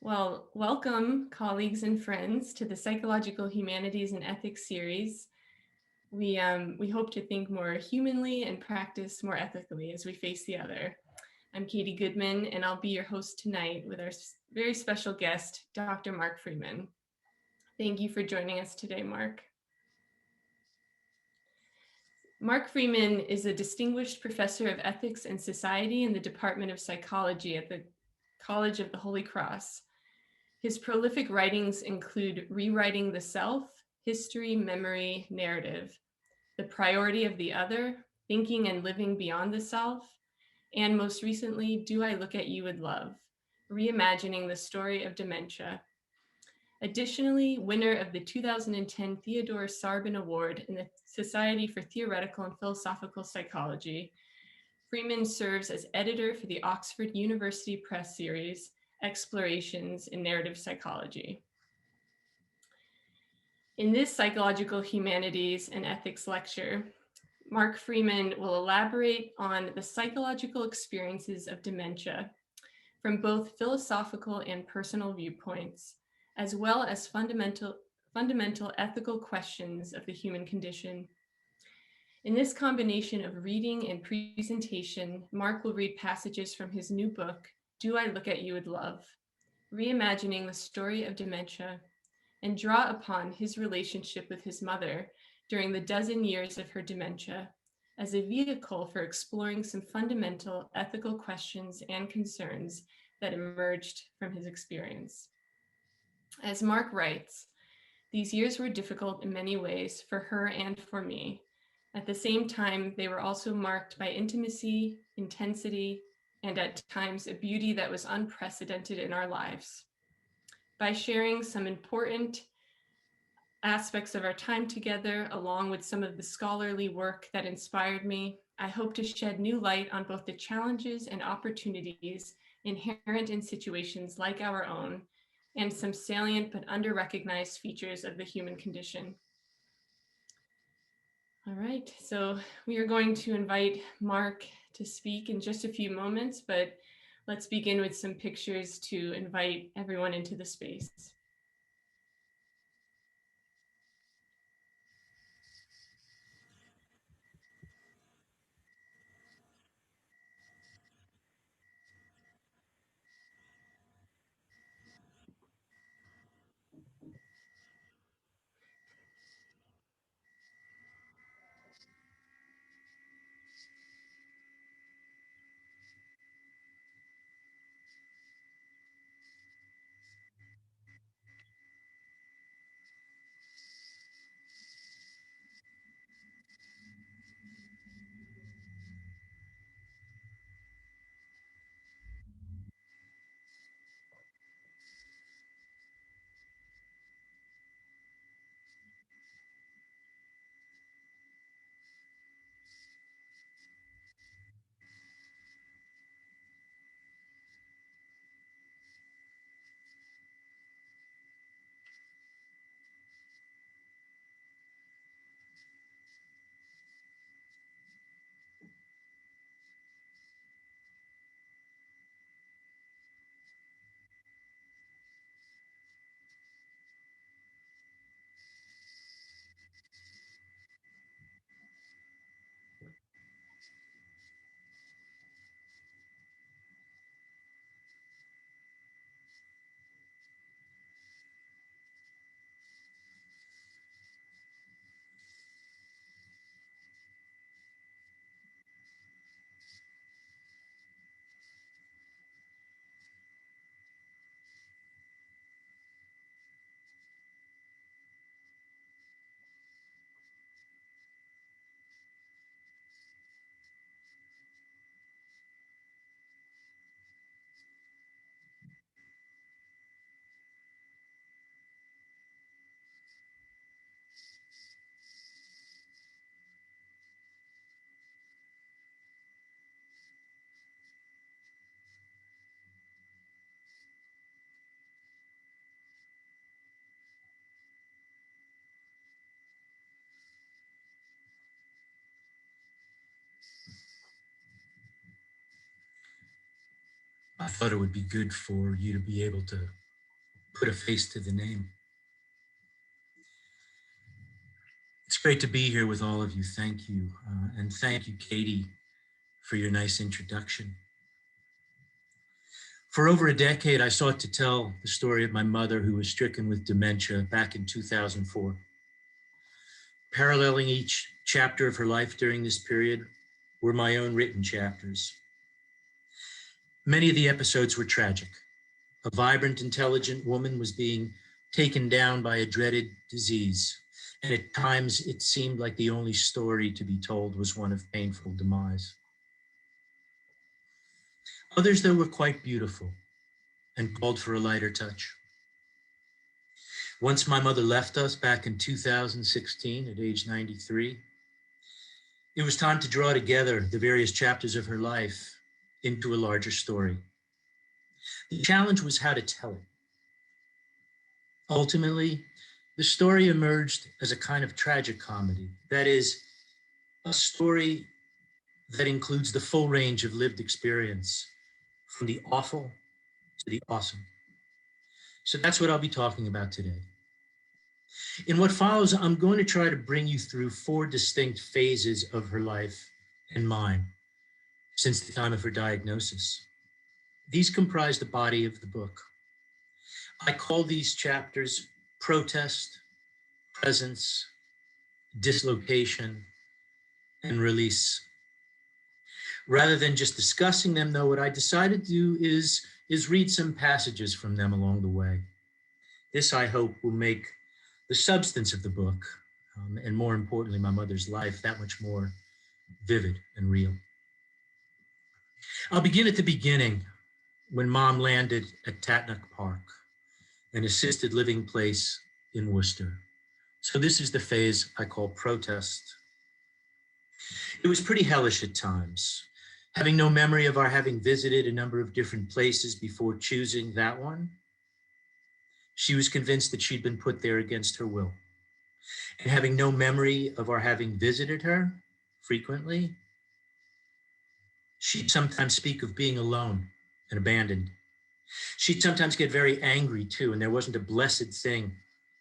Well, welcome, colleagues and friends, to the Psychological Humanities and Ethics series. We hope to think more humanly and practice more ethically as we face the other. I'm Katie Goodman, and I'll be your host tonight with our very special guest, Dr. Mark Freeman. Thank you for joining us today, Mark. Mark Freeman is a distinguished professor of ethics and society in the Department of Psychology at the College of the Holy Cross. His prolific writings include Rewriting the Self, History, Memory, Narrative, The Priority of the Other, Thinking and Living Beyond the Self, and most recently, Do I Look at You with Love, Reimagining the Story of Dementia. Additionally, winner of the 2010 Theodore Sarbin Award in the Society for Theoretical and Philosophical Psychology, Freeman serves as editor for the Oxford University Press series, Explorations in Narrative Psychology. In this Psychological Humanities and Ethics lecture, Mark Freeman will elaborate on the psychological experiences of dementia from both philosophical and personal viewpoints, as well as fundamental ethical questions of the human condition. In this combination of reading and presentation, Mark will read passages from his new book, Do I Look at You with Love? Reimagining the Story of Dementia, and draw upon his relationship with his mother during the dozen years of her dementia as a vehicle for exploring some fundamental ethical questions and concerns that emerged from his experience. As Mark writes, these years were difficult in many ways for her and for me. At the same time, they were also marked by intimacy, intensity, and at times a beauty that was unprecedented in our lives. By sharing some important aspects of our time together, along with some of the scholarly work that inspired me, I hope to shed new light on both the challenges and opportunities inherent in situations like our own, and some salient but under-recognized features of the human condition. All right, so we are going to invite Mark to speak in just a few moments, but let's begin with some pictures to invite everyone into the space. I thought it would be good for you to be able to put a face to the name. It's great to be here with all of you. Thank you. And thank you, Katie, for your nice introduction. For over a decade, I sought to tell the story of my mother who was stricken with dementia back in 2004. Paralleling each chapter of her life during this period were my own written chapters. Many of the episodes were tragic. A vibrant, intelligent woman was being taken down by a dreaded disease, and at times it seemed like the only story to be told was one of painful demise. Others, though, were quite beautiful and called for a lighter touch. Once my mother left us back in 2016 at age 93, it was time to draw together the various chapters of her life into a larger story. The challenge was how to tell it. Ultimately, the story emerged as a kind of tragicomedy, that is, a story that includes the full range of lived experience, from the awful to the awesome. So that's what I'll be talking about today. In what follows, I'm going to try to bring you through 4 distinct phases of her life and mine since the time of her diagnosis. These comprise the body of the book. I call these chapters protest, presence, dislocation, and release. Rather than just discussing them, though, what I decided to do is read some passages from them along the way. This, I hope, will make the substance of the book, and more importantly, my mother's life, that much more vivid and real. I'll begin at the beginning, when Mom landed at Tatnock Park, an assisted living place in Worcester. So this is the phase I call protest. It was pretty hellish at times. Having no memory of our having visited a number of different places before choosing that one, she was convinced that she'd been put there against her will. And having no memory of our having visited her frequently, she'd sometimes speak of being alone and abandoned. She'd sometimes get very angry too, and there wasn't a blessed thing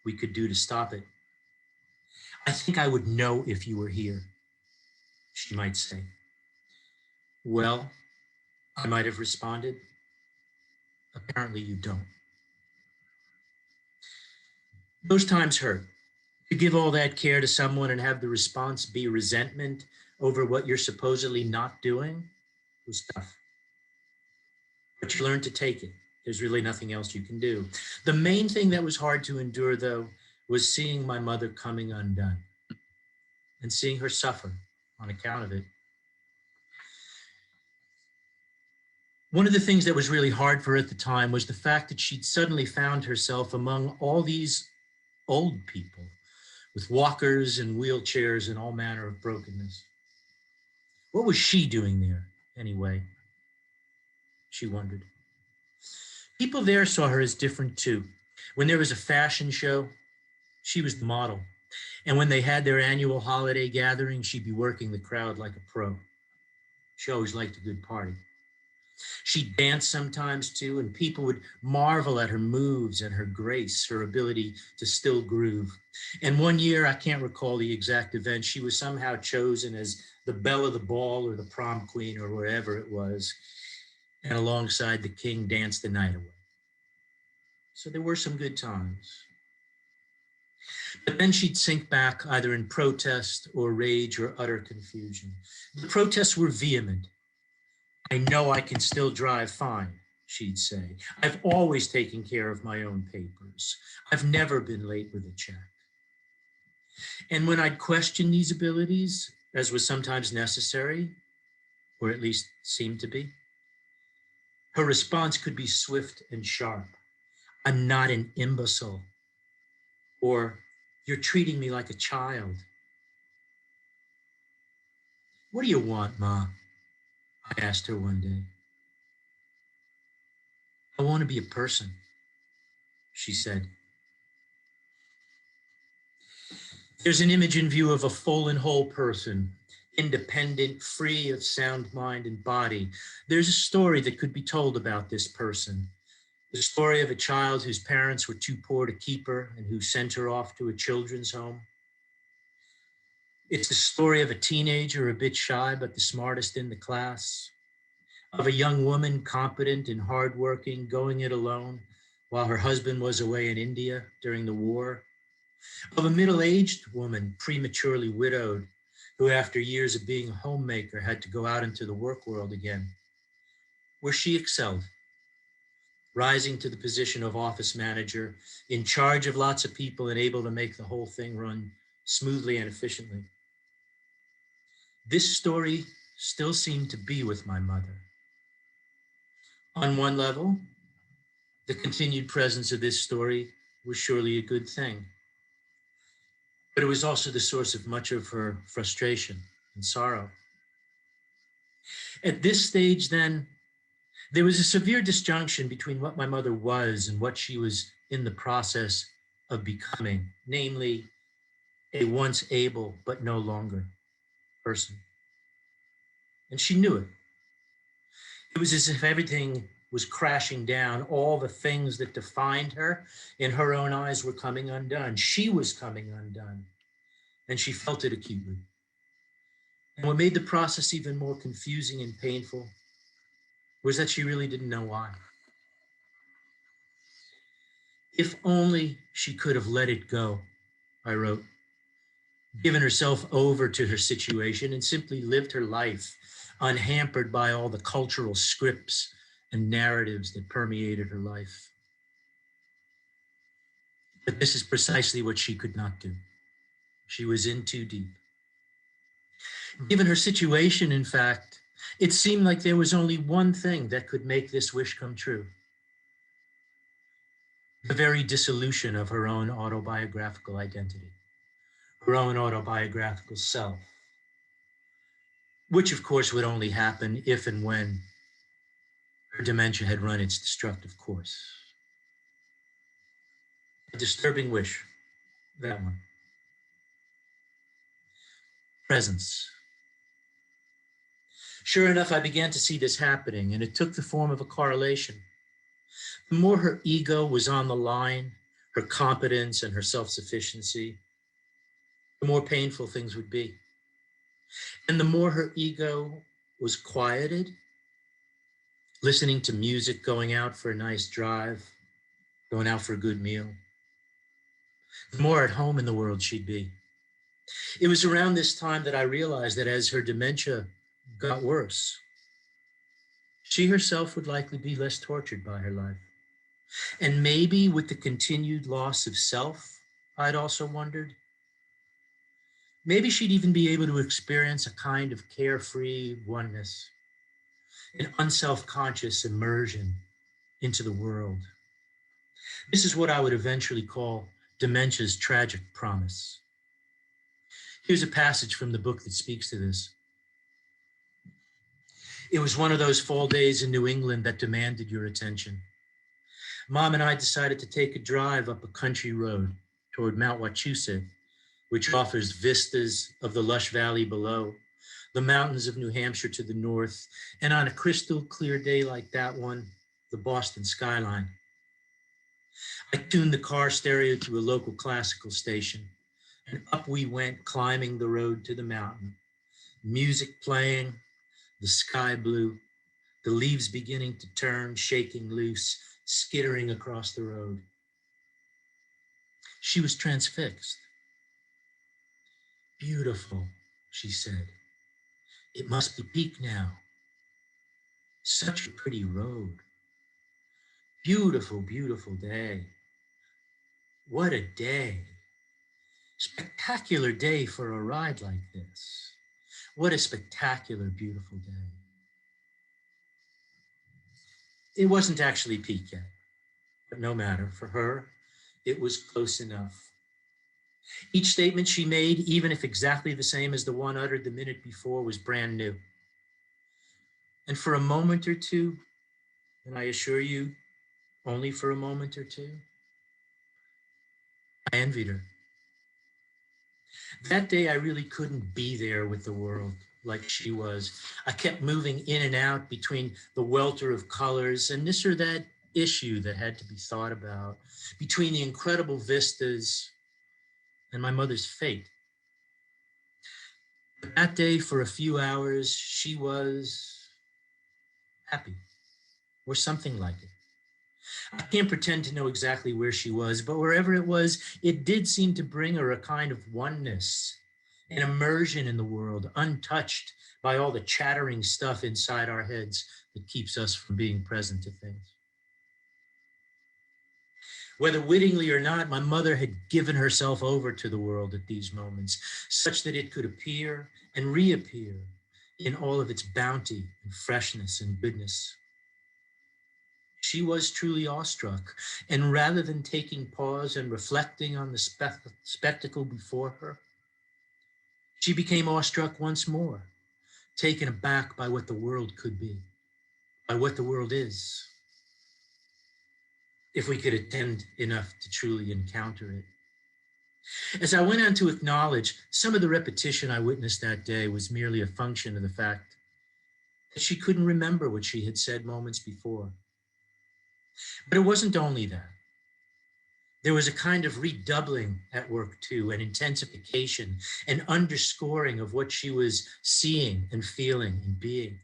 we could do to stop it. I think I would know if you were here, she might say. Well, I might have responded, apparently you don't. Those times hurt. To give all that care to someone and have the response be resentment over what you're supposedly not doing was tough. But you learn to take it. There's really nothing else you can do. The main thing that was hard to endure, though, was seeing my mother coming undone and seeing her suffer on account of it. One of the things that was really hard for her at the time was the fact that she'd suddenly found herself among all these old people with walkers and wheelchairs and all manner of brokenness. What was she doing there anyway? She wondered. People there saw her as different too. When there was a fashion show, she was the model. And when they had their annual holiday gathering, she'd be working the crowd like a pro. She always liked a good party. She'd dance sometimes too, and people would marvel at her moves and her grace, her ability to still groove. And one year, I can't recall the exact event, she was somehow chosen as the belle of the ball or the prom queen or wherever it was, and alongside the king danced the night away. So there were some good times. But then she'd sink back either in protest or rage or utter confusion. The protests were vehement. I know I can still drive fine, she'd say. I've always taken care of my own papers. I've never been late with a check. And when I'd question these abilities, as was sometimes necessary, or at least seemed to be, her response could be swift and sharp. I'm not an imbecile. Or, you're treating me like a child. What do you want, Ma? I asked her one day. I want to be a person, she said. There's an image in view of a full and whole person, independent, free of sound mind and body. There's a story that could be told about this person. The story of a child whose parents were too poor to keep her and who sent her off to a children's home. It's the story of a teenager a bit shy but the smartest in the class, of a young woman competent and hardworking, going it alone while her husband was away in India during the war, of a middle-aged woman prematurely widowed who after years of being a homemaker had to go out into the work world again, where she excelled, rising to the position of office manager, in charge of lots of people and able to make the whole thing run smoothly and efficiently. This story still seemed to be with my mother. On one level, the continued presence of this story was surely a good thing, but it was also the source of much of her frustration and sorrow. At this stage, then, there was a severe disjunction between what my mother was and what she was in the process of becoming, namely a once able but no longer person. And she knew it. It was as if everything was crashing down. All the things that defined her in her own eyes were coming undone. She was coming undone, and she felt it acutely. And what made the process even more confusing and painful was that she really didn't know why. If only she could have let it go, I wrote, given herself over to her situation and simply lived her life unhampered by all the cultural scripts and narratives that permeated her life. But this is precisely what she could not do. She was in too deep. Given her situation, in fact, it seemed like there was only one thing that could make this wish come true: the very dissolution of her own autobiographical identity, her own autobiographical self, which of course would only happen if and when her dementia had run its destructive course. A disturbing wish, that one. Presence. Sure enough, I began to see this happening, and it took the form of a correlation. The more her ego was on the line, her competence and her self-sufficiency, the more painful things would be. And the more her ego was quieted, listening to music, going out for a nice drive, going out for a good meal, the more at home in the world she'd be. It was around this time that I realized that as her dementia got worse, she herself would likely be less tortured by her life. And maybe with the continued loss of self, I'd also wondered, maybe she'd even be able to experience a kind of carefree oneness, an unself-conscious immersion into the world. This is what I would eventually call dementia's tragic promise. Here's a passage from the book that speaks to this. It was one of those fall days in New England that demanded your attention. Mom and I decided to take a drive up a country road toward Mount Wachusett, which offers vistas of the lush valley below, the mountains of New Hampshire to the north, and on a crystal clear day like that one, the Boston skyline. I tuned the car stereo to a local classical station, and up we went, climbing the road to the mountain, music playing, the sky blue, the leaves beginning to turn, shaking loose, skittering across the road. She was transfixed. Beautiful, she said. It must be peak now. Such a pretty road. Beautiful, beautiful day. What a day. Spectacular day for a ride like this. What a spectacular, beautiful day. It wasn't actually peak yet, but no matter. For her, it was close enough. Each statement she made, even if exactly the same as the one uttered the minute before, was brand new. And for a moment or two, and I assure you, only for a moment or two, I envied her. That day, I really couldn't be there with the world like she was. I kept moving in and out between the welter of colors and this or that issue that had to be thought about between the incredible vistas and my mother's fate. But that day, for a few hours, she was happy, or something like it. I can't pretend to know exactly where she was, but wherever it was, it did seem to bring her a kind of oneness, an immersion in the world, untouched by all the chattering stuff inside our heads that keeps us from being present to things. Whether wittingly or not, my mother had given herself over to the world at these moments, such that it could appear and reappear in all of its bounty and freshness and goodness. She was truly awestruck, and rather than taking pause and reflecting on the spectacle before her, she became awestruck once more, taken aback by what the world could be, by what the world is, if we could attend enough to truly encounter it. As I went on to acknowledge, some of the repetition I witnessed that day was merely a function of the fact that she couldn't remember what she had said moments before. But it wasn't only that. There was a kind of redoubling at work too, an intensification, an underscoring of what she was seeing and feeling and being.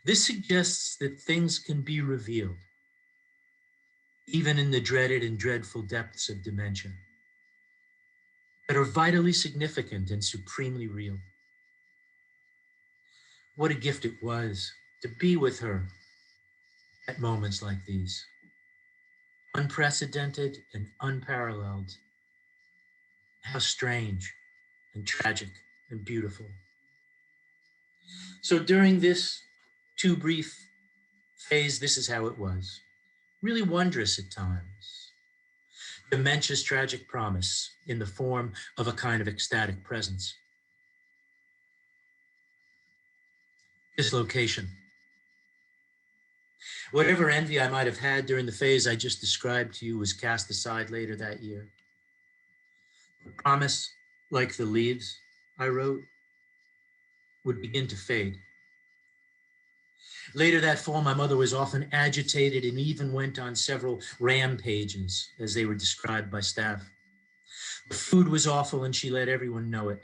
This suggests that things can be revealed, even in the dreaded and dreadful depths of dementia, that are vitally significant and supremely real. What a gift it was to be with her at moments like these. Unprecedented and unparalleled. How strange and tragic and beautiful. So during this too brief phase, this is how it was. Really wondrous at times. Dementia's tragic promise in the form of a kind of ecstatic presence. Dislocation. Whatever envy I might have had during the phase I just described to you was cast aside later that year. The promise, like the leaves I wrote, would begin to fade. Later that fall, my mother was often agitated and even went on several rampages, as they were described by staff. The food was awful and she let everyone know it.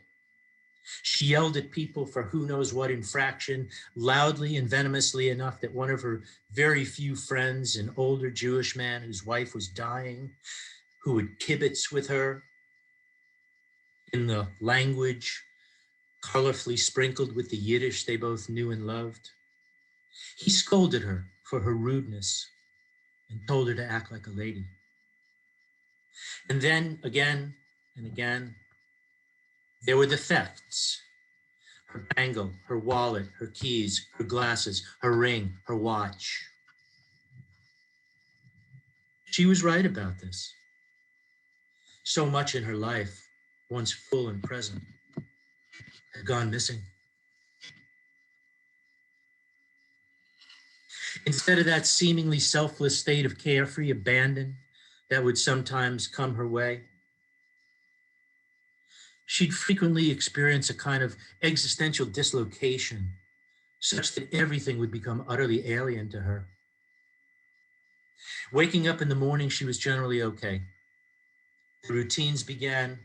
She yelled at people for who knows what infraction, loudly and venomously enough that one of her very few friends, an older Jewish man whose wife was dying, who would kibitz with her in the language colorfully sprinkled with the Yiddish they both knew and loved. He scolded her for her rudeness and told her to act like a lady. And then again and again, there were the thefts. Her bangle, her wallet, her keys, her glasses, her ring, her watch. She was right about this. So much in her life, once full and present, had gone missing. Instead of that seemingly selfless state of carefree abandon that would sometimes come her way, she'd frequently experience a kind of existential dislocation, such that everything would become utterly alien to her. Waking up in the morning, she was generally okay. The routines began,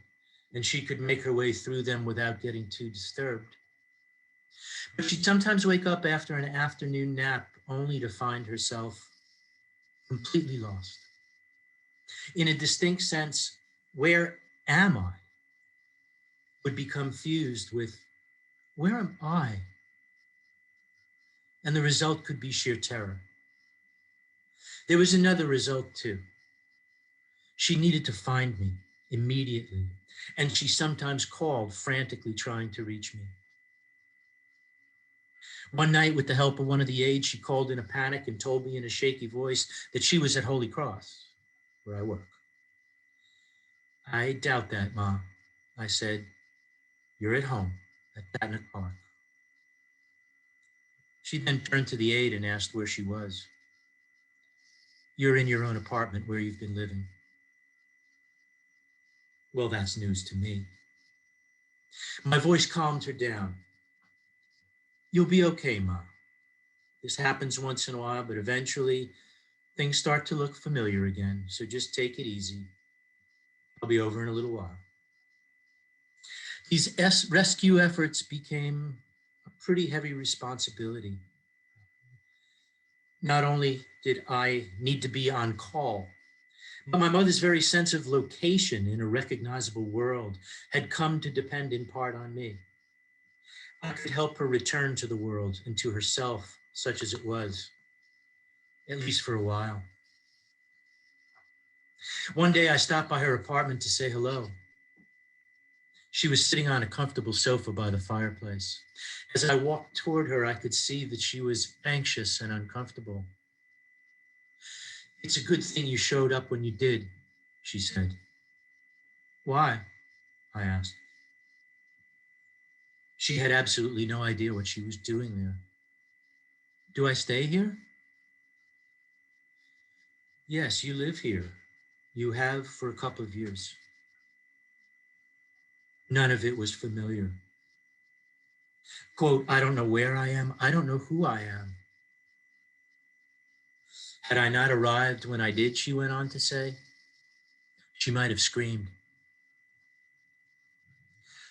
and she could make her way through them without getting too disturbed. But she'd sometimes wake up after an afternoon nap only to find herself completely lost. In a distinct sense, where am I? Would become fused with, where am I? And the result could be sheer terror. There was another result too. She needed to find me immediately, and she sometimes called, frantically trying to reach me. One night, with the help of one of the aides, she called in a panic and told me in a shaky voice that she was at Holy Cross, where I work. I doubt that, Ma, I said. You're at home at Tatna Park. She then turned to the aide and asked where she was. You're in your own apartment where you've been living. Well, that's news to me. My voice calmed her down. You'll be okay, Ma. This happens once in a while, but eventually things start to look familiar again. So just take it easy. I'll be over in a little while. These rescue efforts became a pretty heavy responsibility. Not only did I need to be on call, but my mother's very sense of location in a recognizable world had come to depend in part on me. I could help her return to the world and to herself, such as it was, at least for a while. One day I stopped by her apartment to say hello. She was sitting on a comfortable sofa by the fireplace. As I walked toward her, I could see that she was anxious and uncomfortable. "It's a good thing you showed up when you did," she said. "Why?" I asked. She had absolutely no idea what she was doing there. "Do I stay here?" "Yes, you live here. You have for a couple of years." None of it was familiar. Quote, "I don't know where I am. I don't know who I am." Had I not arrived when I did, she went on to say, she might have screamed.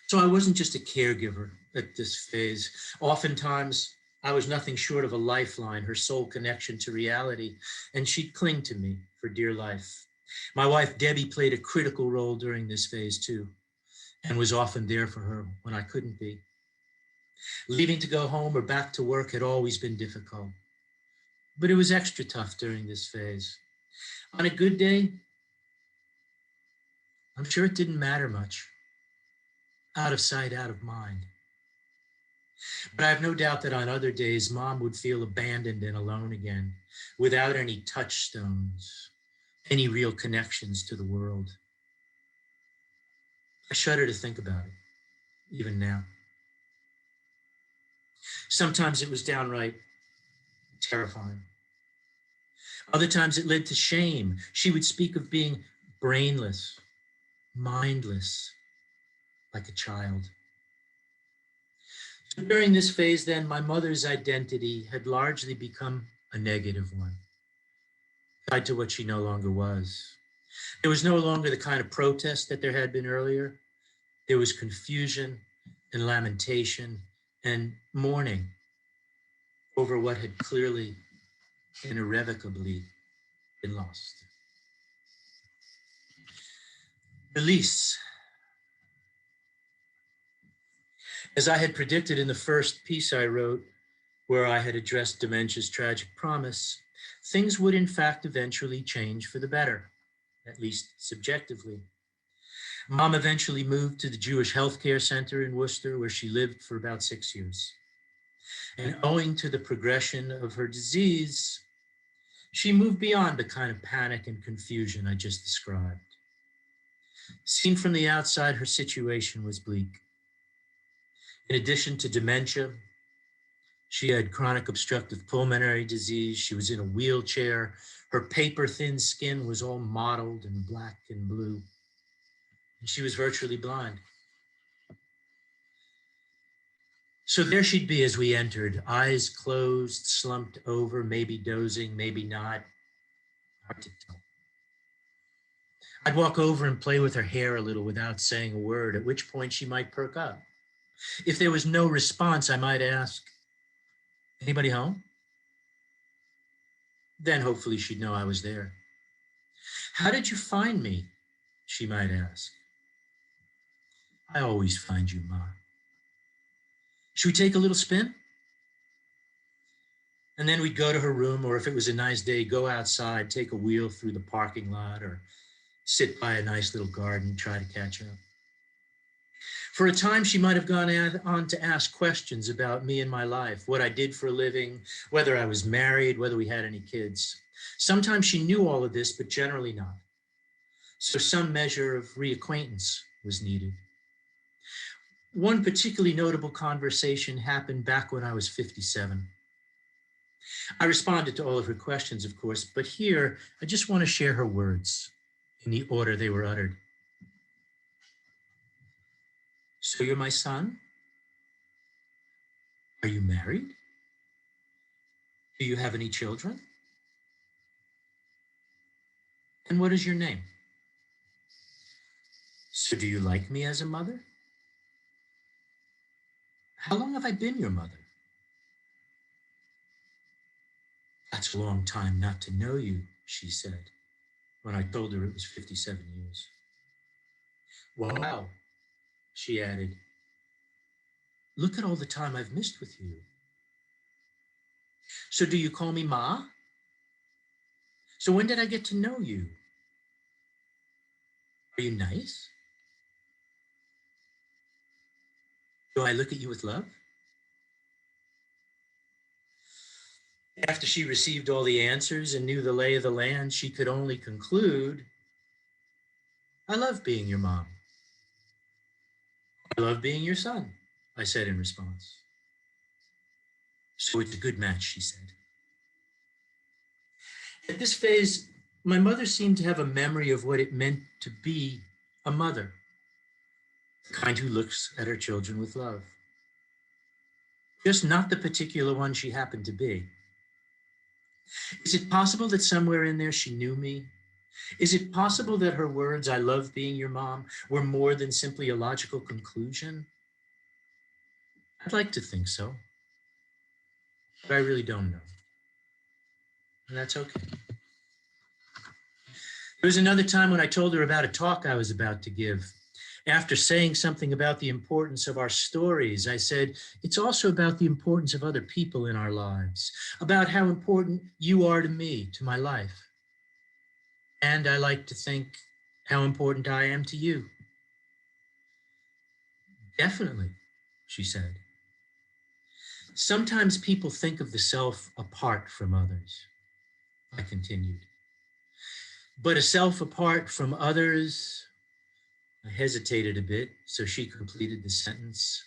So I wasn't just a caregiver at this phase. Oftentimes, I was nothing short of a lifeline, her sole connection to reality, and she'd cling to me for dear life. My wife, Debbie, played a critical role during this phase too, and was often there for her when I couldn't be. Leaving to go home or back to work had always been difficult, but it was extra tough during this phase. On a good day, I'm sure it didn't matter much. Out of sight, out of mind. But I have no doubt that on other days, Mom would feel abandoned and alone again, without any touchstones, any real connections to the world. I shudder to think about it, even now. Sometimes it was downright terrifying. Other times it led to shame. She would speak of being brainless, mindless, like a child. So during this phase, then, my mother's identity had largely become a negative one, tied to what she no longer was. There was no longer the kind of protest that there had been earlier. There was confusion and lamentation and mourning over what had clearly and irrevocably been lost. Release. As I had predicted in the first piece I wrote, where I had addressed dementia's tragic promise, things would in fact eventually change for the better, at least subjectively. Mom eventually moved to the Jewish Healthcare Center in Worcester, where she lived for about 6 years. And owing to the progression of her disease, she moved beyond the kind of panic and confusion I just described. Seen from the outside, her situation was bleak. In addition to dementia, she had chronic obstructive pulmonary disease. She was in a wheelchair. Her paper-thin skin was all mottled and black and blue. And she was virtually blind. So there she'd be as we entered, eyes closed, slumped over, maybe dozing, maybe not. Hard to tell. I'd walk over and play with her hair a little without saying a word, at which point she might perk up. If there was no response, I might ask, "Anybody home?" Then hopefully she'd know I was there. "How did you find me?" she might ask. "I always find you, Ma." "Should we take a little spin?" And then we'd go to her room, or if it was a nice day, go outside, take a wheel through the parking lot, or sit by a nice little garden, try to catch up. For a time, she might have gone on to ask questions about me and my life, what I did for a living, whether I was married, whether we had any kids. Sometimes she knew all of this, but generally not. So some measure of reacquaintance was needed. One particularly notable conversation happened back when I was 57. I responded to all of her questions, of course, but here I just want to share her words in the order they were uttered. "So you're my son? Are you married? Do you have any children? And what is your name? So do you like me as a mother? How long have I been your mother? That's a long time not to know you, she said, when I told her it was 57 years. Wow, she added. Look at all the time I've missed with you. So do you call me Ma? So when did I get to know you? Are you nice? Do I look at you with love? After she received all the answers and knew the lay of the land, she could only conclude, I love being your mom. I love being your son, I said in response. So it's a good match, she said. At this phase, my mother seemed to have a memory of what it meant to be a mother, the kind who looks at her children with love. Just not the particular one she happened to be. Is it possible that somewhere in there she knew me? Is it possible that her words, I love being your mom, were more than simply a logical conclusion? I'd like to think so, but I really don't know. And that's okay. There was another time when I told her about a talk I was about to give. After saying something about the importance of our stories, I said, it's also about the importance of other people in our lives, about how important you are to me, to my life. And I like to think how important I am to you. Definitely, she said. Sometimes people think of the self apart from others, I continued. But a self apart from others, I hesitated a bit, so she completed the sentence,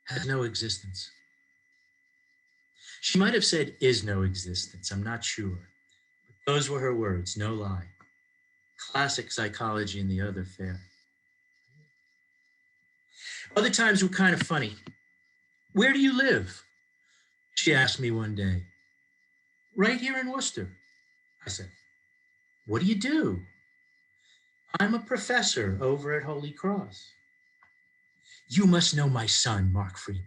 has no existence. She might have said is no existence, I'm not sure. But those were her words, no lie. Classic psychology in the other fare. Other times were kind of funny. Where do you live? She asked me one day. Right here in Worcester, I said. What do you do? I'm a professor over at Holy Cross. You must know my son, Mark Freeman.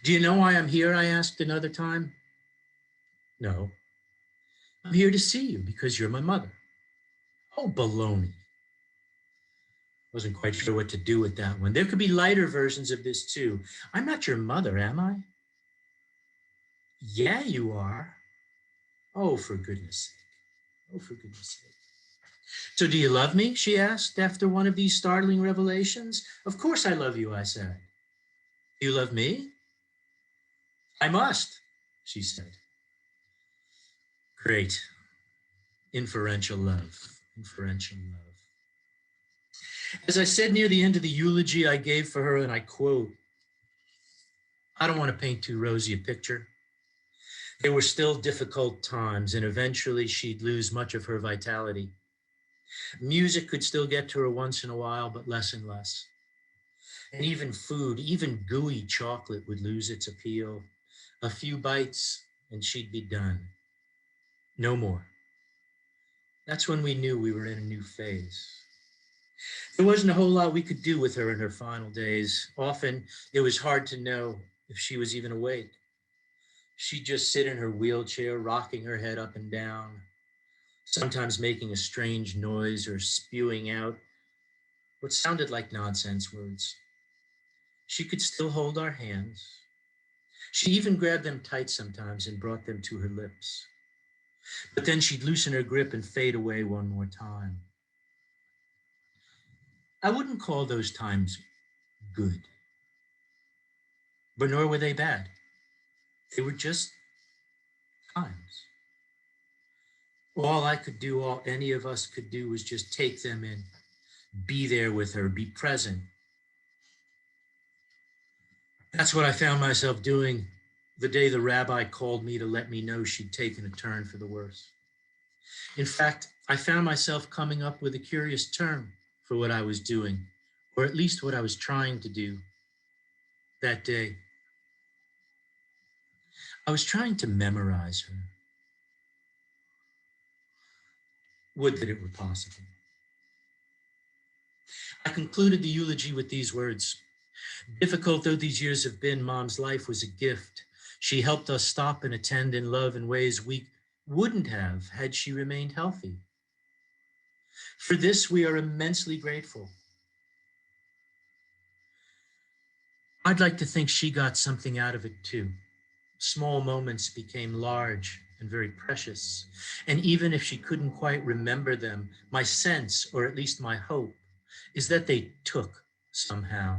Do you know why I'm here? I asked another time. No. I'm here to see you because you're my mother. Oh, baloney. Wasn't quite sure what to do with that one. There could be lighter versions of this too. I'm not your mother, am I? Yeah, you are. Oh, for goodness sake. Oh, for goodness sake. So do you love me? She asked after one of these startling revelations. Of course I love you, I said. Do you love me? I must, she said. Great. Inferential love. Inferential love. As I said near the end of the eulogy I gave for her, and I quote, I don't want to paint too rosy a picture. There were still difficult times, and eventually she'd lose much of her vitality. Music could still get to her once in a while, but less and less. And even food, even gooey chocolate would lose its appeal. A few bites, and she'd be done. No more. That's when we knew we were in a new phase. There wasn't a whole lot we could do with her in her final days. Often it was hard to know if she was even awake. She'd just sit in her wheelchair, rocking her head up and down, sometimes making a strange noise or spewing out what sounded like nonsense words. She could still hold our hands. She even grabbed them tight sometimes and brought them to her lips. But then she'd loosen her grip and fade away one more time. I wouldn't call those times good, but nor were they bad. They were just times. All I could do, all any of us could do was just take them in, be there with her, be present. That's what I found myself doing the day the rabbi called me to let me know she'd taken a turn for the worse. In fact, I found myself coming up with a curious term for what I was doing, or at least what I was trying to do. that day. I was trying to memorize her. Would that it were possible. I concluded the eulogy with these words. Difficult though these years have been, Mom's life was a gift. She helped us stop and attend and love in ways we wouldn't have had she remained healthy. For this, we are immensely grateful. I'd like to think she got something out of it too. Small moments became large and very precious. And even if she couldn't quite remember them, my sense, or at least my hope, is that they took somehow.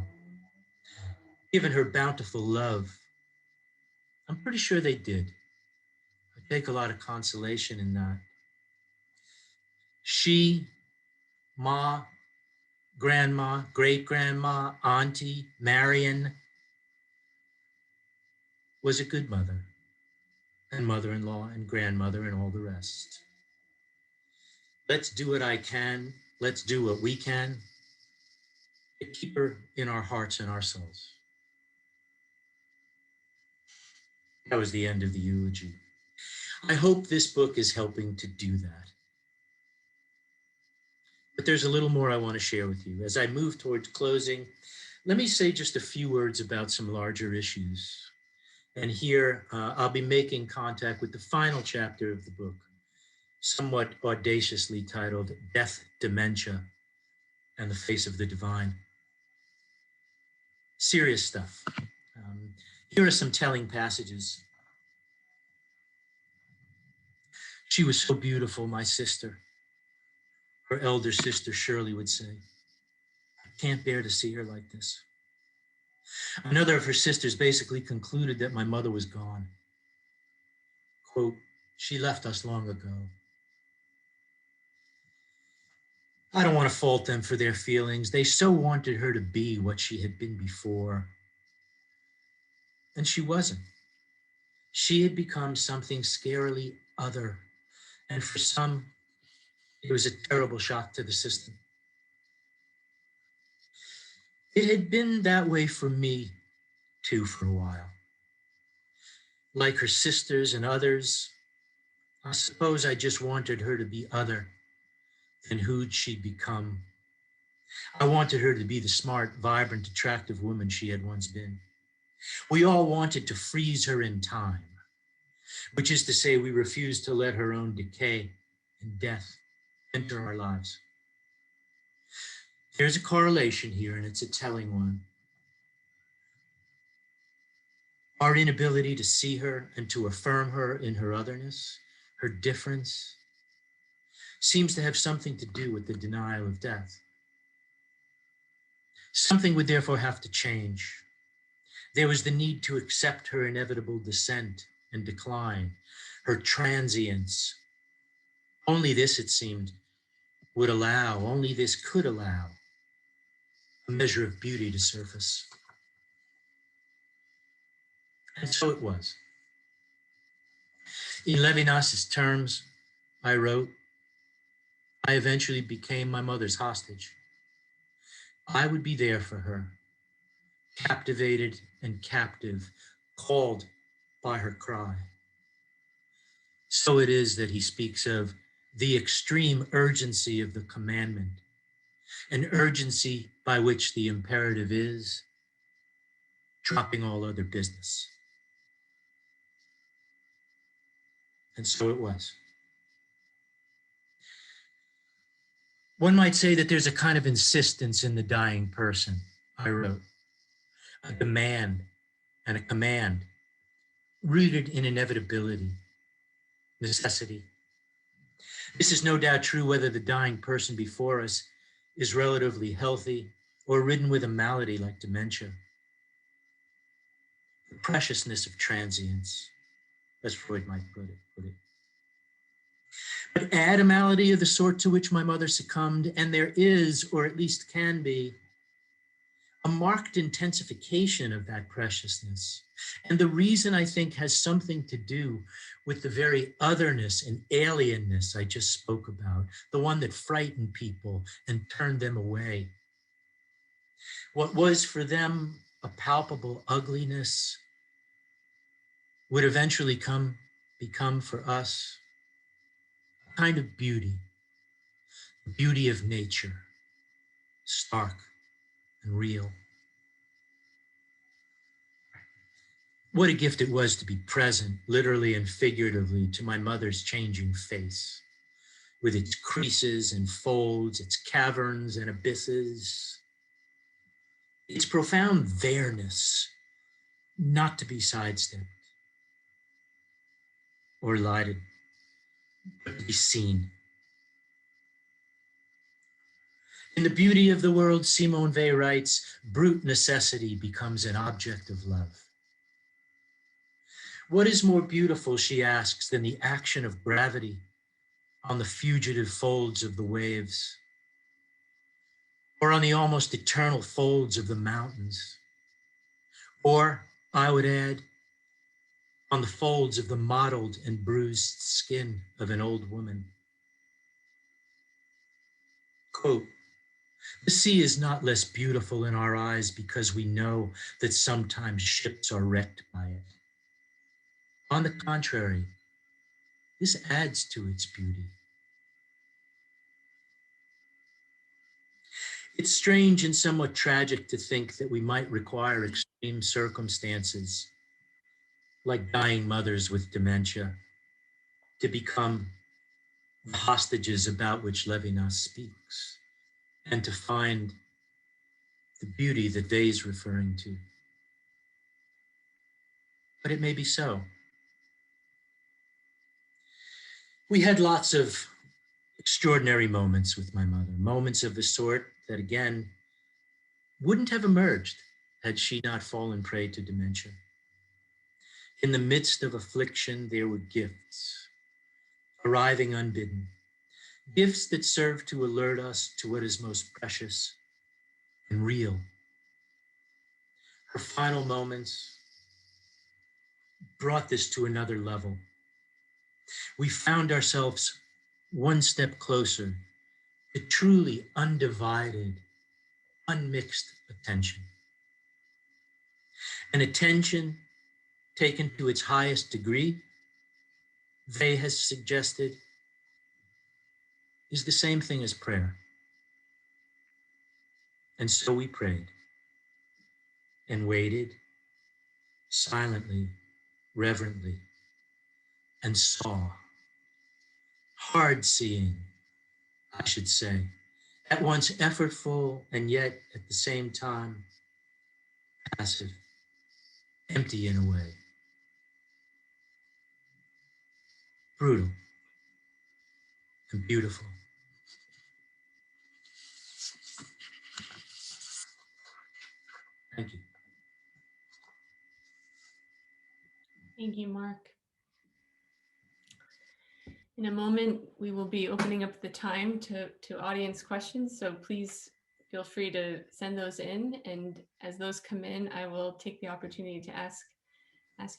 Given her bountiful love, I'm pretty sure they did. I take a lot of consolation in that. She, Ma, Grandma, great-grandma, Auntie, Marion, was a good mother, and mother-in-law and grandmother and all the rest. Let's do what I can. Let's do what we can to keep her in our hearts and our souls. That was the end of the eulogy. I hope this book is helping to do that. But there's a little more I want to share with you. As I move towards closing, let me say just a few words about some larger issues. And here I'll be making contact with the final chapter of the book, somewhat audaciously titled Death, Dementia, and the Face of the Divine. Serious stuff. Here are some telling passages. She was so beautiful, my sister. Her elder sister, Shirley, would say, I can't bear to see her like this. Another of her sisters basically concluded that my mother was gone. Quote, she left us long ago. I don't want to fault them for their feelings. They so wanted her to be what she had been before. And she wasn't. She had become something scarily other. And for some, it was a terrible shock to the system. It had been that way for me, too, for a while. Like her sisters and others, I suppose I just wanted her to be other than who'd she'd become. I wanted her to be the smart, vibrant, attractive woman she had once been. We all wanted to freeze her in time, which is to say we refused to let her own decay and death enter our lives. There's a correlation here, and it's a telling one. Our inability to see her and to affirm her in her otherness, her difference, seems to have something to do with the denial of death. Something would therefore have to change. There was the need to accept her inevitable descent and decline, her transience. Only this, it seemed, would allow, only this could allow a measure of beauty to surface. And so it was. In Levinas's terms, I wrote, I eventually became my mother's hostage. I would be there for her, captivated and captive, called by her cry. So it is that he speaks of the extreme urgency of the commandment, an urgency by which the imperative is dropping all other business. And so it was. One might say that there's a kind of insistence in the dying person, I wrote, a demand and a command rooted in inevitability, necessity. This is no doubt true whether the dying person before us is relatively healthy or ridden with a malady like dementia. The preciousness of transience, as Freud might put it. But add a malady of the sort to which my mother succumbed, and there is, or at least can be, a marked intensification of that preciousness. And the reason, I think, has something to do with the very otherness and alienness I just spoke about, the one that frightened people and turned them away. What was for them a palpable ugliness would eventually become for us a kind of beauty, the beauty of nature, stark and real. What a gift it was to be present, literally and figuratively, to my mother's changing face, with its creases and folds, its caverns and abysses, its profound vareness, not to be sidestepped or elided, but to be seen. In The Beauty of the World, Simone Weil writes, brute necessity becomes an object of love. What is more beautiful, she asks, than the action of gravity on the fugitive folds of the waves, or on the almost eternal folds of the mountains, or, I would add, on the folds of the mottled and bruised skin of an old woman? Quote, the sea is not less beautiful in our eyes because we know that sometimes ships are wrecked by it. On the contrary, this adds to its beauty. It's strange and somewhat tragic to think that we might require extreme circumstances, like dying mothers with dementia, to become the hostages about which Levinas speaks, and to find the beauty that Weil's referring to. But it may be so. We had lots of extraordinary moments with my mother, moments of the sort that, again, wouldn't have emerged had she not fallen prey to dementia. In the midst of affliction, there were gifts, arriving unbidden, gifts that serve to alert us to what is most precious and real. Her final moments brought this to another level. We found ourselves one step closer to truly undivided, unmixed attention. An attention taken to its highest degree, Weil has suggested, is the same thing as prayer. And so we prayed and waited silently, reverently, and saw, hard seeing, I should say, at once effortful and yet at the same time passive, empty in a way, brutal and beautiful. Thank you. Thank you, Mark. In a moment, we will be opening up the time to audience questions, so please feel free to send those in. And as those come in, I will take the opportunity to ask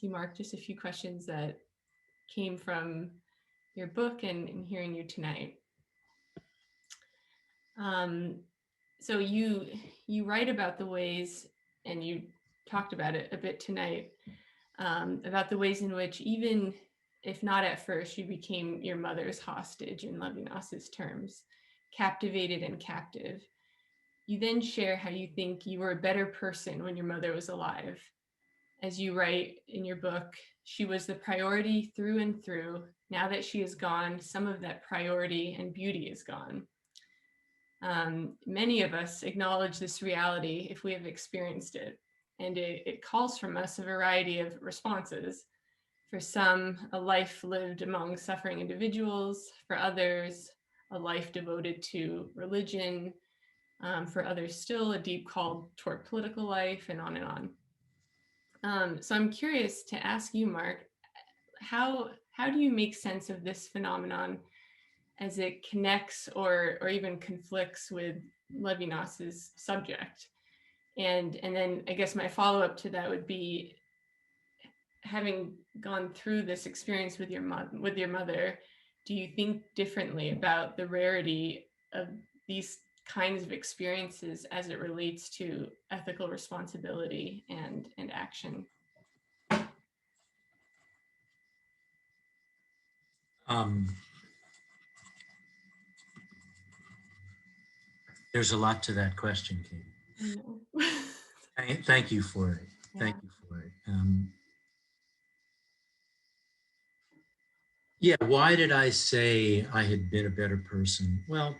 you, Mark, just a few questions that came from your book and hearing you tonight. So you write about the ways, and you talked about it a bit tonight, about the ways in which, even if not at first, you became your mother's hostage, in Levinas's terms, captivated and captive. You then share how you think you were a better person when your mother was alive. As you write in your book, she was the priority through and through. Now that she is gone, some of that priority and beauty is gone. Many of us acknowledge this reality if we have experienced it, and it calls from us a variety of responses. For some, a life lived among suffering individuals. For others, a life devoted to religion. For others still, a deep call toward political life, and on and on. So I'm curious to ask you, Mark, how do you make sense of this phenomenon as it connects or even conflicts with Levinas's subject? And then I guess my follow-up to that would be, having gone through this experience with your mother, do you think differently about the rarity of these kinds of experiences as it relates to ethical responsibility and action? There's a lot to that question, Katie. I know. Thank you for it. Yeah. Thank you for it. Yeah, why did I say I had been a better person? Well,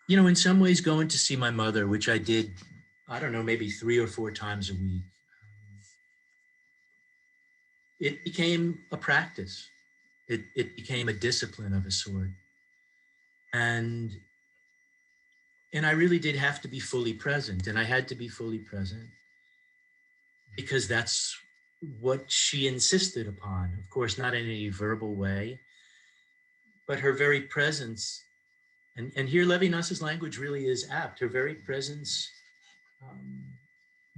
in some ways going to see my mother, which I did, I don't know, maybe 3 or 4 times a week, it became a practice. It became a discipline of a sort. And I really did have to be fully present. And I had to be fully present because that's what she insisted upon. Of course, not in any verbal way, but her very presence. And here Levinas's language really is apt. Her very presence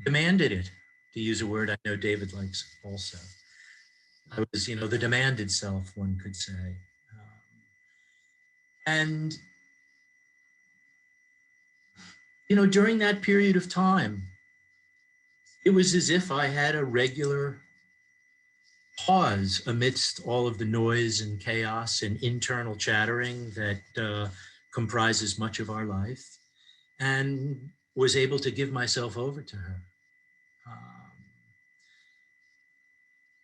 demanded it, to use a word I know David likes also. I was, the demanded self, one could say. And, during that period of time, it was as if I had a regular pause amidst all of the noise and chaos and internal chattering that comprises much of our life, and was able to give myself over to her.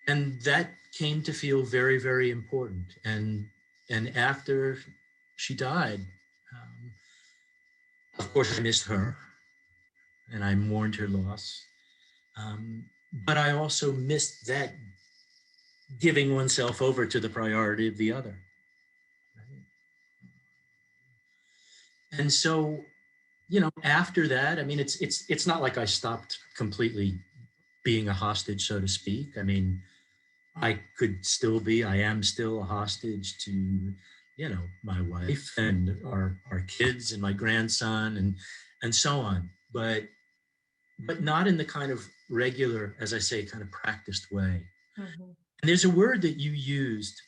And that came to feel very, very important. And after she died, of course, I missed her and I mourned her loss. But I also missed that giving oneself over to the priority of the other. And so, after that, I mean, it's not like I stopped completely being a hostage, so to speak. I mean, I am still a hostage to, my wife and our kids and my grandson and so on, but not in the kind of regular, as I say, kind of practiced way. Mm-hmm. And there's a word that you used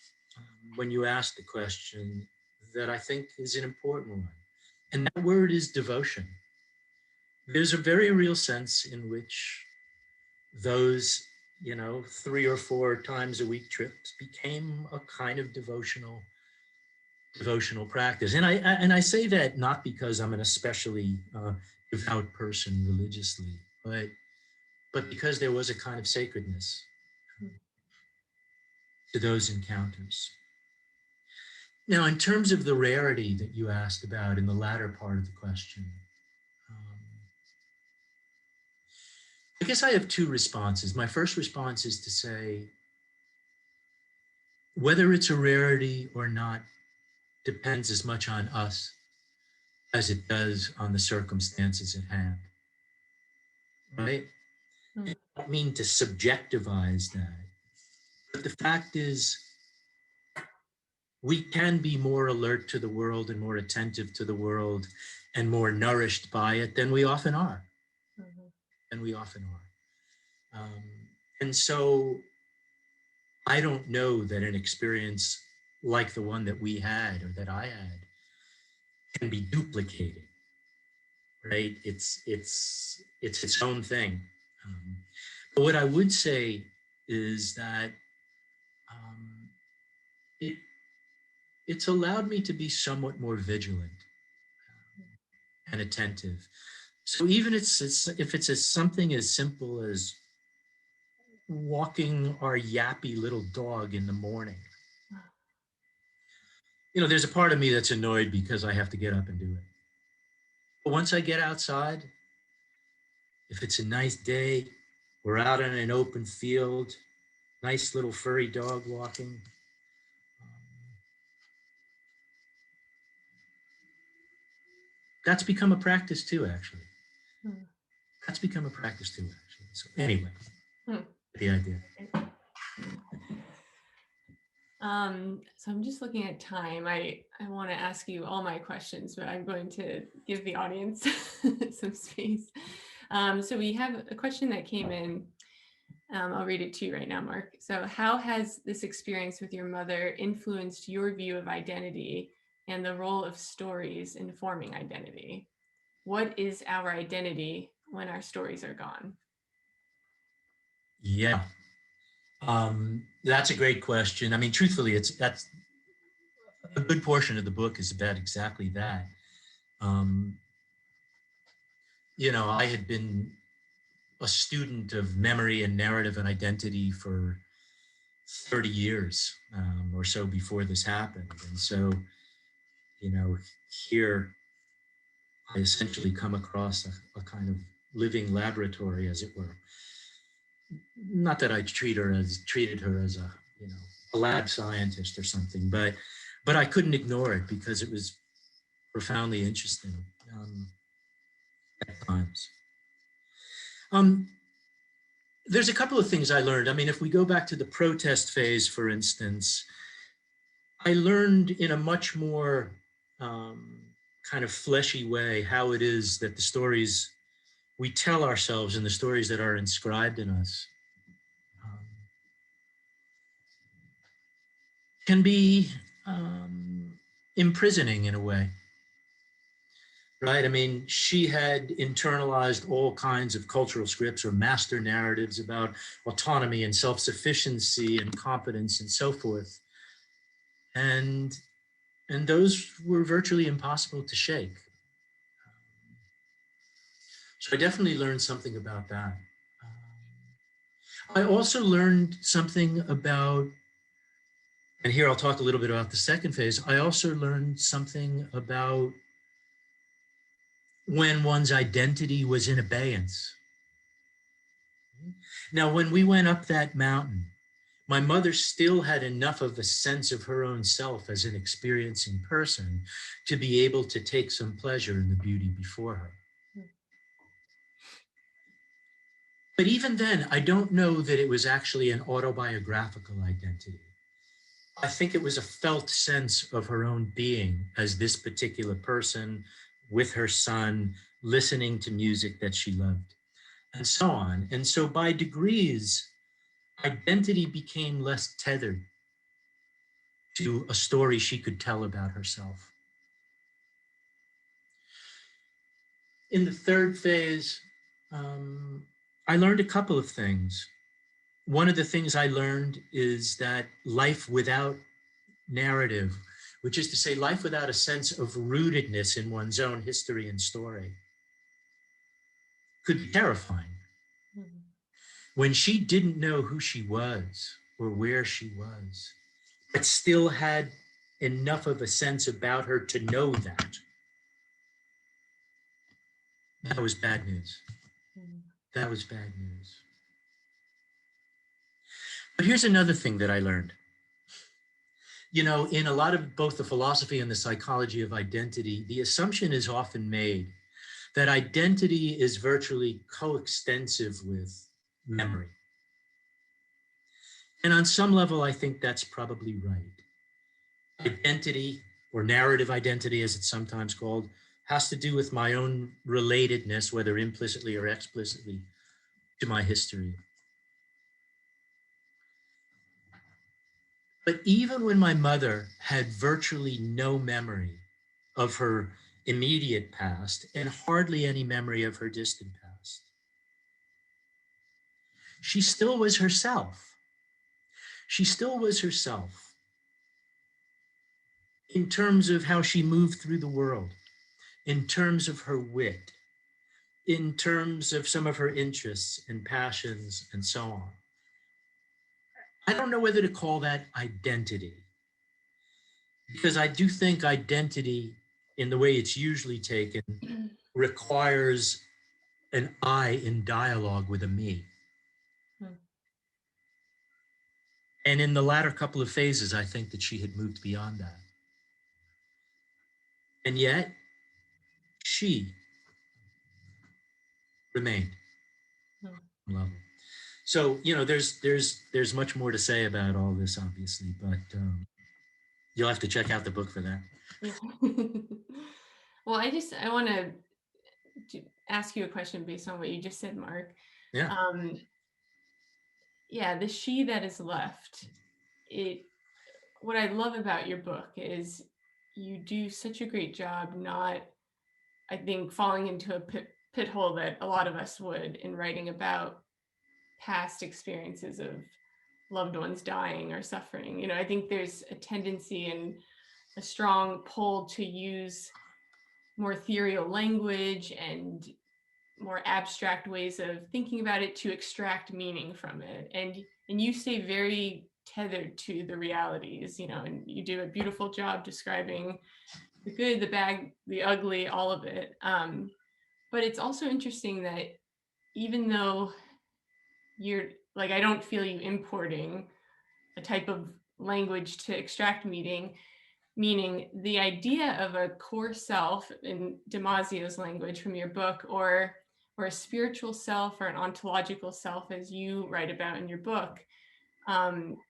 when you asked the question that I think is an important one. And that word is devotion. There's a very real sense in which those 3 or 4 times a week trips became a kind of devotional practice. And I say that not because I'm an especially devout person religiously, but because there was a kind of sacredness to those encounters. Now, in terms of the rarity that you asked about in the latter part of the question, I guess I have 2 responses. My first response is to say, whether it's a rarity or not depends as much on us as it does on the circumstances at hand, right? I don't mean to subjectivize that, but the fact is we can be more alert to the world and more attentive to the world and more nourished by it than we often are. And so I don't know that an experience like the one that we had or that I had can be duplicated, right? It's its own thing. But what I would say is that it's allowed me to be somewhat more vigilant and attentive. So even if it's something as simple as walking our yappy little dog in the morning, there's a part of me that's annoyed because I have to get up and do it. But once I get outside, if it's a nice day, we're out in an open field, nice little furry dog walking. That's become a practice too, actually. That's become a practice too, actually. So anyway, the idea. So I'm just looking at time. I want to ask you all my questions, but I'm going to give the audience some space. So we have a question that came in. I'll read it to you right now, Mark. So how has this experience with your mother influenced your view of identity and the role of stories in forming identity. What is our identity when our stories are gone? Yeah, that's a great question. I mean, truthfully, that's a good portion of the book is about exactly that. Um, I had been a student of memory and narrative and identity for 30 years or so before this happened. And so, you know, here I essentially come across a kind of living laboratory, as it were. Not that I treated her as a lab scientist or something, but I couldn't ignore it because it was profoundly interesting at times. There's a couple of things I learned. I mean, if we go back to the protest phase, for instance, I learned in a much more kind of fleshy way how it is that the stories we tell ourselves and the stories that are inscribed in us can be imprisoning in a way, right? I mean, she had internalized all kinds of cultural scripts or master narratives about autonomy and self-sufficiency and competence and so forth. And those were virtually impossible to shake. So I definitely learned something about that. I also learned something about, and here I'll talk a little bit about the second phase. I also learned something about when one's identity was in abeyance. Now, when we went up that mountain, my mother still had enough of a sense of her own self as an experiencing person to be able to take some pleasure in the beauty before her. But even then, I don't know that it was actually an autobiographical identity. I think it was a felt sense of her own being as this particular person with her son, listening to music that she loved, and so on. And so by degrees, identity became less tethered to a story she could tell about herself. In the third phase, I learned a couple of things. One of the things I learned is that life without narrative, which is to say life without a sense of rootedness in one's own history and story, could be terrifying. Mm-hmm. When she didn't know who she was or where she was, but still had enough of a sense about her to know that, that was bad news. Mm-hmm. That was bad news. But here's another thing that I learned. You know, in a lot of both the philosophy and the psychology of identity, the assumption is often made that identity is virtually coextensive with memory. And on some level, I think that's probably right. Identity, or narrative identity as it's sometimes called, has to do with my own relatedness, whether implicitly or explicitly, to my history. But even when my mother had virtually no memory of her immediate past and hardly any memory of her distant past, she still was herself. She still was herself in terms of how she moved through the world, in terms of her wit, in terms of some of her interests and passions and so on. I don't know whether to call that identity, because I do think identity, in the way it's usually taken, requires an I in dialogue with a me. And in the latter couple of phases, I think that she had moved beyond that. And yet, she remained. Level. So, you know, there's much more to say about all this, obviously, but you'll have to check out the book for that. Well, I want to ask you a question based on what you just said, Mark. Yeah. Yeah, the she that is left. What I love about your book is you do such a great job not, I think, falling into a pit hole that a lot of us would in writing about past experiences of loved ones dying or suffering. You know, I think there's a tendency and a strong pull to use more ethereal language and more abstract ways of thinking about it to extract meaning from it. And you stay very tethered to the realities, you know, and you do a beautiful job describing the good, the bad, the ugly, all of it. But it's also interesting that even though you're like, I don't feel you importing a type of language to extract meaning the idea of a core self in Damasio's language from your book, or a spiritual self or an ontological self, as you write about in your book,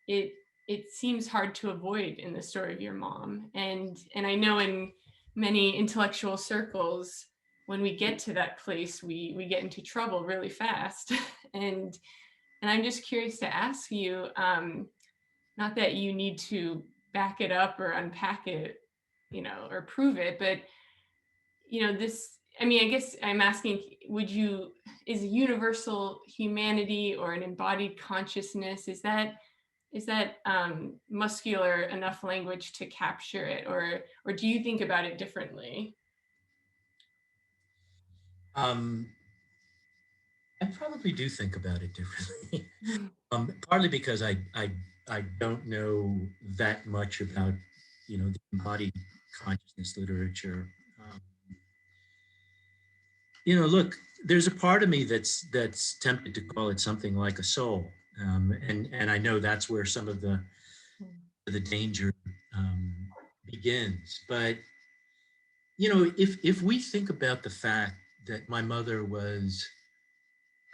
it seems hard to avoid in the story of your mom. And I know in many intellectual circles, when we get to that place, we get into trouble really fast. and I'm just curious to ask you, not that you need to back it up or unpack it, you know, or prove it, but, you know, this, I mean, I guess I'm asking, is universal humanity or an embodied consciousness, is that muscular enough language to capture it, or do you think about it differently? I probably do think about it differently. Partly because I don't know that much about, you know, the embodied consciousness literature. Um, you know, look, there's a part of me that's tempted to call it something like a soul, and I know that's where some of the danger um, begins. But you know, if we think about the fact that my mother was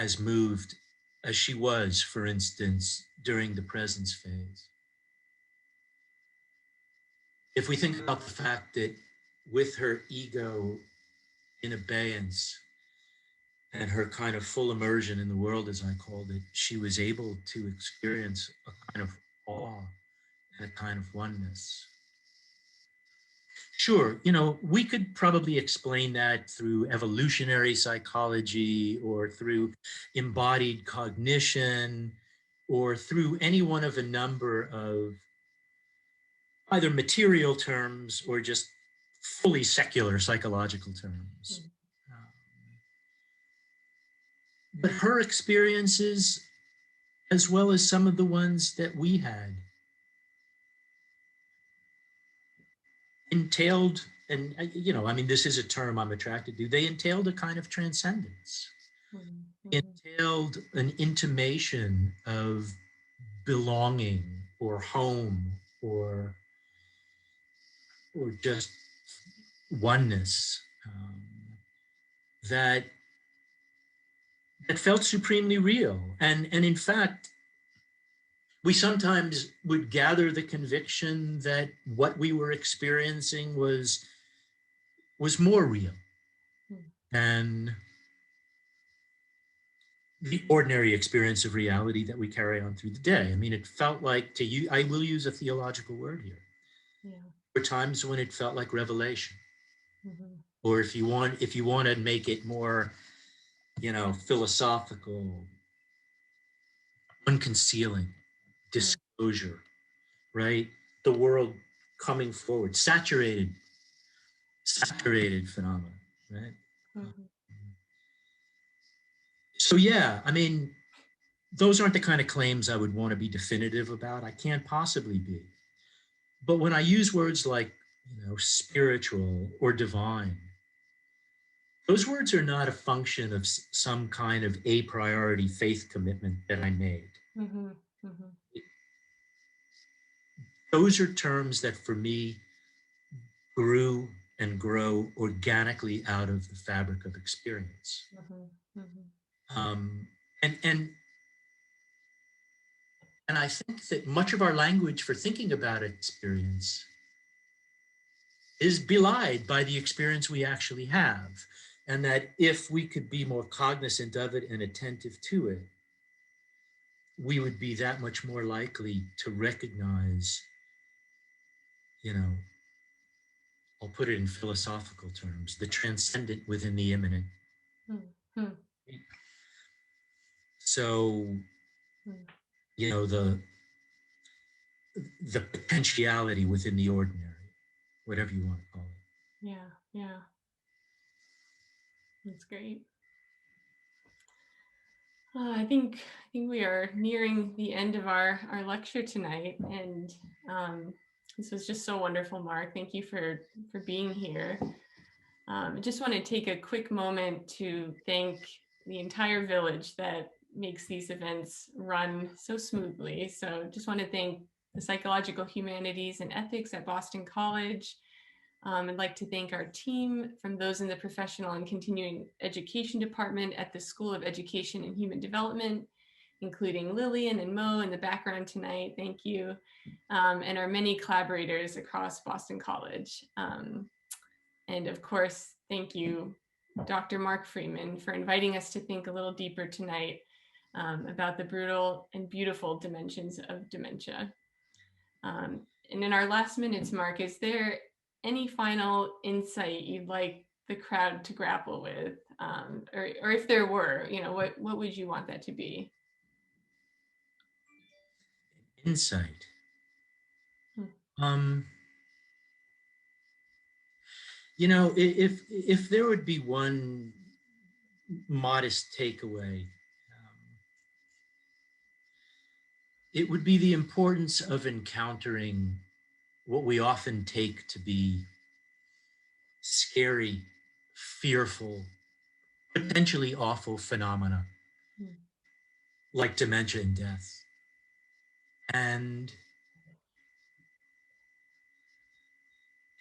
as moved as she was, for instance, during the presence phase, if we think about the fact that with her ego in abeyance and her kind of full immersion in the world, as I called it, she was able to experience a kind of awe and a kind of oneness. Sure, you know, we could probably explain that through evolutionary psychology or through embodied cognition or through any one of a number of either material terms or just fully secular psychological terms. But her experiences, as well as some of the ones that we had, entailed, and you know, I mean, this is a term I'm attracted to, they entailed a kind of transcendence. Entailed an intimation of belonging or home or just oneness, that felt supremely real. And in fact, we sometimes would gather the conviction that what we were experiencing was more real than the ordinary experience of reality that we carry on through the day. I mean, it felt like, to you, I will use a theological word here. Yeah. There were times when it felt like revelation. Mm-hmm. Or if you want to make it more, you know, philosophical, unconcealing, disclosure, right? The world coming forward, saturated phenomena, right? Mm-hmm. So yeah, I mean, those aren't the kind of claims I would want to be definitive about. I can't possibly be. But when I use words like, you know, spiritual or divine, those words are not a function of some kind of a priority faith commitment that I made. Mm-hmm. Mm-hmm. Those are terms that for me grew and grow organically out of the fabric of experience. Mm-hmm. Mm-hmm. And I think that much of our language for thinking about experience is belied by the experience we actually have. And that if we could be more cognizant of it and attentive to it, we would be that much more likely to recognize, you know, I'll put it in philosophical terms, the transcendent within the immanent. Mm-hmm. So, you know, the potentiality within the ordinary, whatever you want to call it. Yeah, yeah. That's great. I think we are nearing the end of our lecture tonight, and this was just so wonderful, Mark. Thank you for being here. I just want to take a quick moment to thank the entire village that makes these events run so smoothly. So just want to thank the Psychological Humanities and Ethics at Boston College. I'd like to thank our team from those in the professional and continuing education department at the School of Education and Human Development, including Lillian and Mo in the background tonight. Thank you. And our many collaborators across Boston College. And of course, thank you, Dr. Mark Freeman, for inviting us to think a little deeper tonight about the brutal and beautiful dimensions of dementia. And in our last minutes, Mark, is there any final insight you'd like the crowd to grapple with? Or if there were, you know, what would you want that to be? Insight. You know, if there would be one modest takeaway, it would be the importance of encountering what we often take to be scary, fearful, potentially awful phenomena like dementia and death. And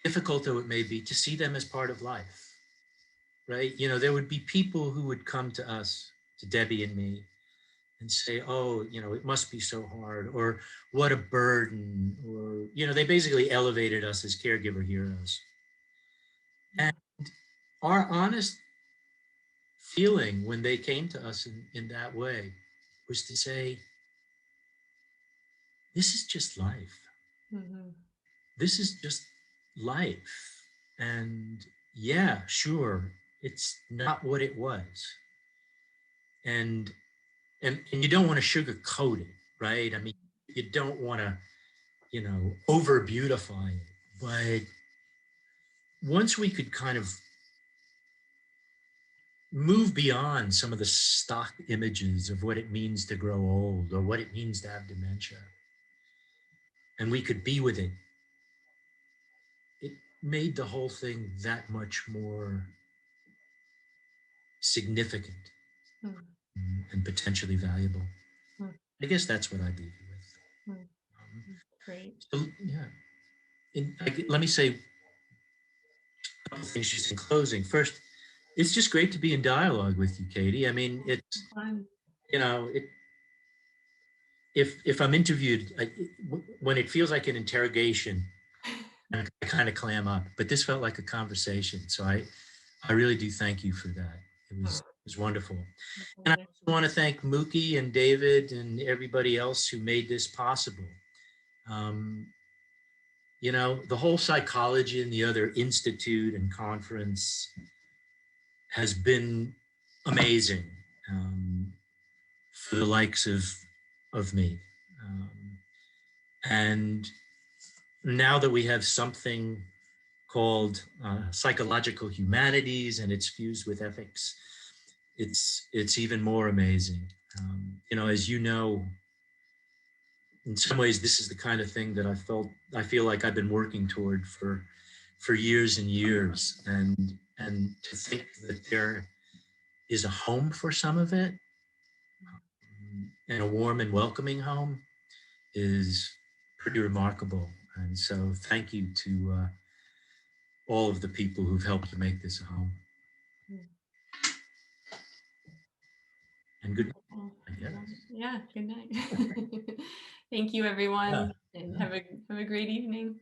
difficult though it may be, to see them as part of life, right? You know, there would be people who would come to us, to Debbie and me, and say, oh, you know, it must be so hard, or what a burden, or, you know, they basically elevated us as caregiver heroes. And our honest feeling when they came to us in that way was to say, this is just life. Mm-hmm. This is just life. And yeah, sure, it's not what it was. And you don't want to sugarcoat it, right? I mean, you don't want to, you know, over beautify it. But once we could kind of move beyond some of the stock images of what it means to grow old or what it means to have dementia, and we could be with it, it made the whole thing that much more significant and potentially valuable. I guess that's what I'd leave you with. Great. So, yeah. Let me say a couple things just in closing. First, it's just great to be in dialogue with you, Katie. I mean, it's fun. You know, if I'm interviewed, when it feels like an interrogation, I kind of clam up. But this felt like a conversation, so I really do thank you for that. It was wonderful. And I also want to thank Mookie and David and everybody else who made this possible. You know, the whole psychology and the other institute and conference has been amazing for the likes of me. And now that we have something called Psychological Humanities and it's fused with ethics, it's even more amazing. You know, as you know, in some ways, this is the kind of thing that I feel like I've been working toward for years and years. And to think that there is a home for some of it, and a warm and welcoming home, is pretty remarkable. And so thank you to all of the people who've helped to make this a home. And good night, I guess. Yeah, good night. Thank you, everyone, and have a great evening.